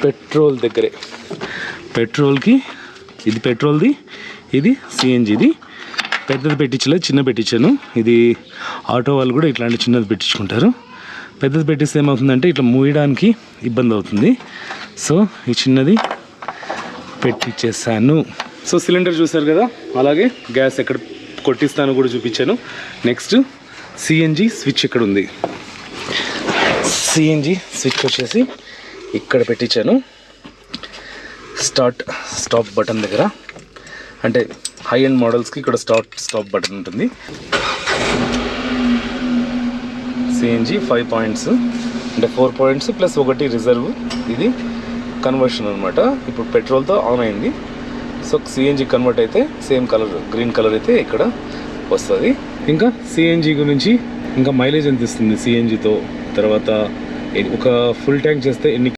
Petrol దగ్గరే. పెట్రోల్కి ఇది పెట్రోల్ది, ఇది సిఎన్జిది. పెద్దది పెట్టించలేదు, చిన్న పెట్టించాను. ఇది ఆటో వాళ్ళు కూడా ఇట్లాంటి చిన్నది పెట్టించుకుంటారు. పెద్దది పెట్టిస్తే ఏమవుతుందంటే ఇట్లా మూయడానికి ఇబ్బంది అవుతుంది. సో ఈ చిన్నది పెట్టించేసాను. సో సిలిండర్ చూసారు కదా, అలాగే గ్యాస్ ఎక్కడ కొట్టిస్తానో కూడా చూపించాను. నెక్స్ట్ సిఎన్జి స్విచ్ ఇక్కడ ఉంది. సిఎన్జి స్విచ్ వచ్చేసి ఇక్కడ పెట్టించాను, స్టాప్ బటన్ దగ్గర. అంటే హై ఎండ్ మోడల్స్కి ఇక్కడ స్టాప్ బటన్ ఉంటుంది. సిఎన్జి 5 పాయింట్స్, అంటే 4 పాయింట్స్ ప్లస్ 1 రిజర్వ్. ఇది కన్వర్షన్ అనమాట. ఇప్పుడు పెట్రోల్తో ఆన్ అయింది. సో సిఎన్జి కన్వర్ట్ అయితే సేమ్ కలర్, గ్రీన్ కలర్ అయితే ఇక్కడ వస్తుంది. ఇంకా సిఎన్జి గురించి ఇంకా మైలేజ్ ఎంత ఇస్తుంది సిఎన్జితో, తర్వాత ఒక ఫుల్ ట్యాంక్ చేస్తే ఎన్ని